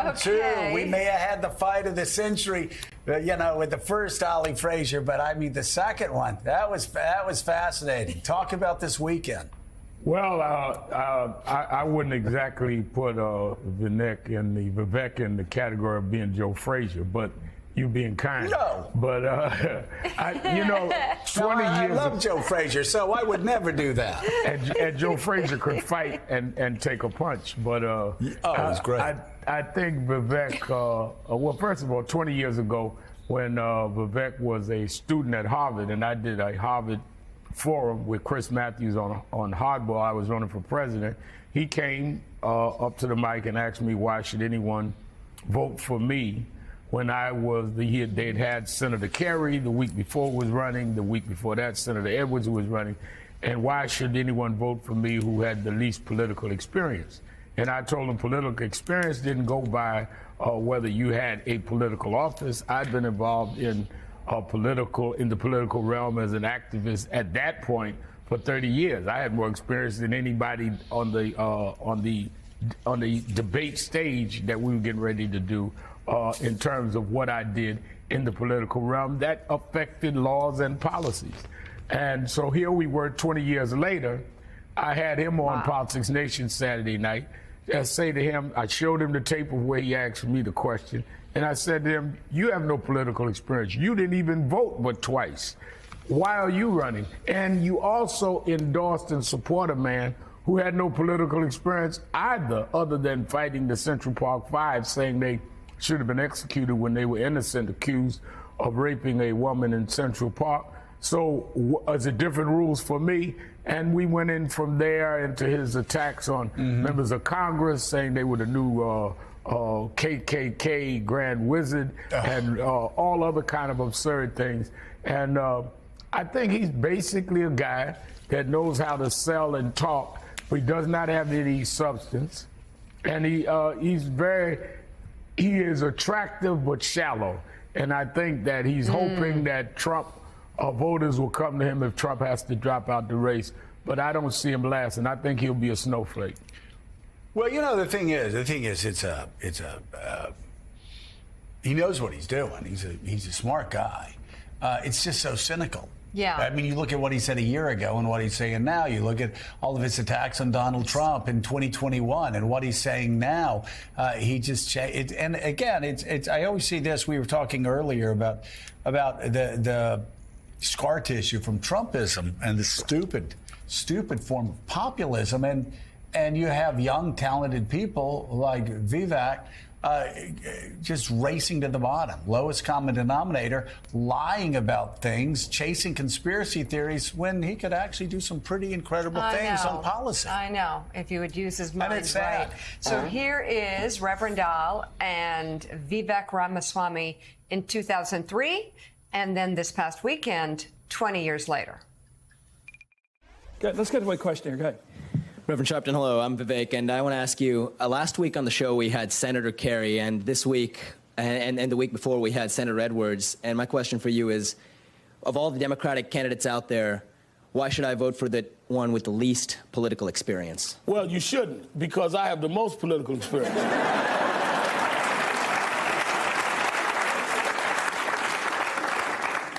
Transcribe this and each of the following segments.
round two. We may have had the fight of the century, with the first Ollie Frazier, but I mean the second one, that was fascinating. Talk about this weekend. Well, I wouldn't exactly put Vivek in the category of being Joe Frazier, but you being kind. No. But, 20 years I love Joe Frazier, so I would never do that. And Joe Frazier could fight and take a punch. But it was great. I think Vivek, well, first of all, 20 years ago, when Vivek was a student at Harvard, and I did a Harvard forum with Chris Matthews on hardball, I was running for president. He came up to the mic and asked me, why should anyone vote for me? When they'd had Senator Kerry the week before was running, the week before that Senator Edwards was running, and why should anyone vote for me who had the least political experience? And I told him political experience didn't go by whether you had a political office. I'd been involved in the political realm as an activist at that point for 30 years. I had more experience than anybody on the debate stage that we were getting ready to do. In terms of what I did in the political realm that affected laws and policies. And so here we were 20 years later. I had him on Politics Nation Saturday night. I say to him, I showed him the tape of where he asked me the question, and I said to him, you have no political experience. You didn't even vote but twice. Why are you running? And you also endorsed and support a man who had no political experience either, other than fighting the Central Park Five, saying they should have been executed when they were innocent, accused of raping a woman in Central Park. So it's different rules for me. And we went in from there into his attacks on members of Congress, saying they were the new KKK Grand Wizard and all other kind of absurd things. And I think he's basically a guy that knows how to sell and talk, but he does not have any substance. And he is attractive but shallow, and I think that he's hoping that Trump voters will come to him if Trump has to drop out the race. But I don't see him lasting. I think he'll be a snowflake. Well, the thing is, he knows what he's doing. He's a smart guy. It's just so cynical. Yeah. I mean, you look at what he said a year ago and what he's saying now. You look at all of his attacks on Donald Trump in 2021 and what he's saying now. He just and again, it's. I always see this. We were talking earlier about the scar tissue from Trumpism and the stupid form of populism, and you have young, talented people like Vivek. Just racing to the bottom, lowest common denominator, lying about things, chasing conspiracy theories when he could actually do some pretty incredible things on policy. I know, if he would use his mind and it's sad. right. So here is Reverend Dahl and Vivek Ramaswamy in 2003, and then this past weekend, 20 years later. Good. Let's get to my question here. Go ahead. Reverend Sharpton, hello. I'm Vivek, and I want to ask you, last week on the show we had Senator Kerry, and this week and the week before we had Senator Edwards. And my question for you is, of all the Democratic candidates out there, why should I vote for the one with the least political experience? Well, you shouldn't, because I have the most political experience.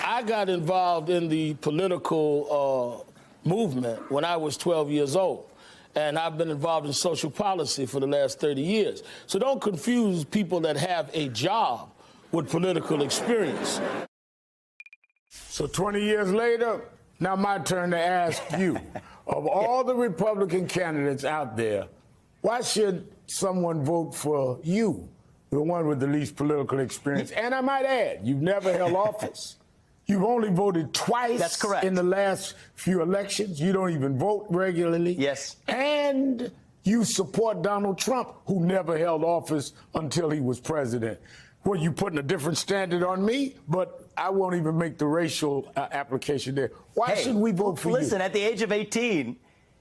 I got involved in the political movement when I was 12 years old. And I've been involved in social policy for the last 30 years. So don't confuse people that have a job with political experience. So 20 years later, now my turn to ask you, of all the Republican candidates out there, why should someone vote for you, the one with the least political experience? And I might add, you've never held office. You've only voted twice. That's correct. In the last few elections. You don't even vote regularly. Yes. And you support Donald Trump, who never held office until he was president. Well, you're putting a different standard on me, but I won't even make the racial application there. Why should we vote for you? Listen, at the age of 18,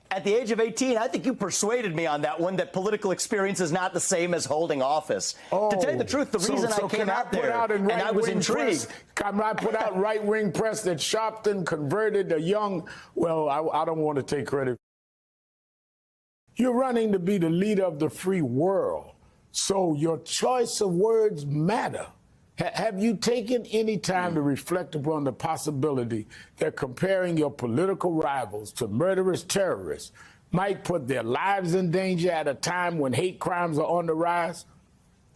I think you persuaded me on that one, that political experience is not the same as holding office. To tell you the truth, the reason I came out there and I was intrigued. Can I put out right-wing press that Sharpton converted a young, well, I don't want to take credit. You're running to be the leader of the free world. So your choice of words matter. Have you taken any time to reflect upon the possibility that comparing your political rivals to murderous terrorists might put their lives in danger at a time when hate crimes are on the rise?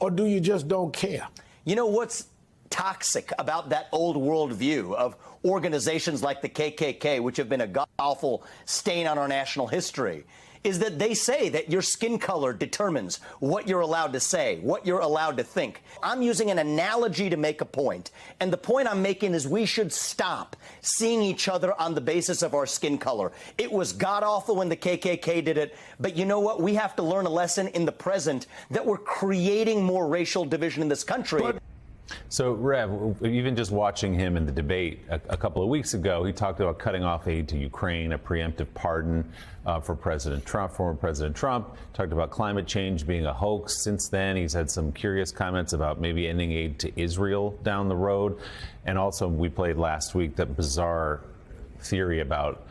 Or do you just don't care? You know what's toxic about that old worldview of organizations like the KKK, which have been a god-awful stain on our national history, is that they say that your skin color determines what you're allowed to say, what you're allowed to think. I'm using an analogy to make a point, and the point I'm making is we should stop seeing each other on the basis of our skin color. It was god-awful when the KKK did it, but you know what? We have to learn a lesson in the present that we're creating more racial division in this country. So, Rev, even just watching him in the debate a couple of weeks ago, he talked about cutting off aid to Ukraine, a preemptive pardon for President Trump, former President Trump, talked about climate change being a hoax. Since then, he's had some curious comments about maybe ending aid to Israel down the road. And also, we played last week that bizarre theory about,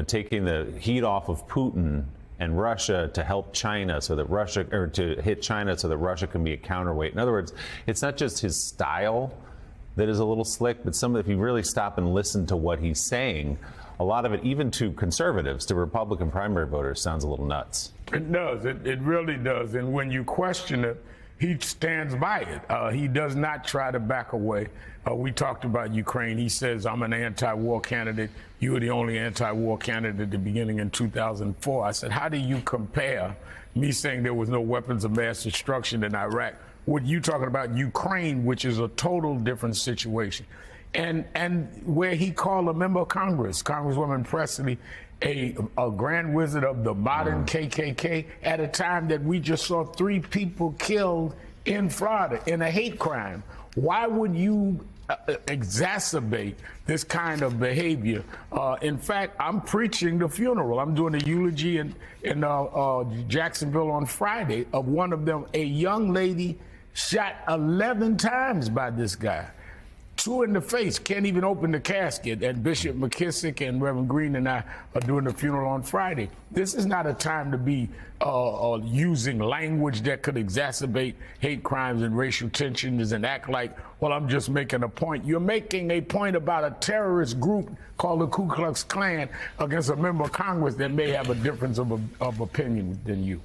taking the heat off of Putin and Russia to help China so that Russia, or to hit China so that Russia can be a counterweight. In other words, it's not just his style that is a little slick, but if you really stop and listen to what he's saying, a lot of it, even to conservatives, to Republican primary voters, sounds a little nuts. It does. It really does. And when you question it, he stands by it. He does not try to back away. We talked about Ukraine. He says, I'm an anti-war candidate. You were the only anti-war candidate at the beginning in 2004. I said, how do you compare me saying there was no weapons of mass destruction in Iraq with you talking about Ukraine, which is a total different situation? And where he called a member of Congress, Congresswoman Presley, a grand wizard of the modern KKK at a time that we just saw 3 people killed in Florida in a hate crime. Why would you exacerbate this kind of behavior? In fact, I'm preaching the funeral. I'm doing a eulogy in Jacksonville on Friday of one of them, a young lady shot 11 times by this guy. 2 in the face, can't even open the casket. And Bishop McKissick and Reverend Green and I are doing the funeral on Friday. This is not a time to be using language that could exacerbate hate crimes and racial tensions and act like, well, I'm just making a point. You're making a point about a terrorist group called the Ku Klux Klan against a member of Congress that may have a difference of opinion than you.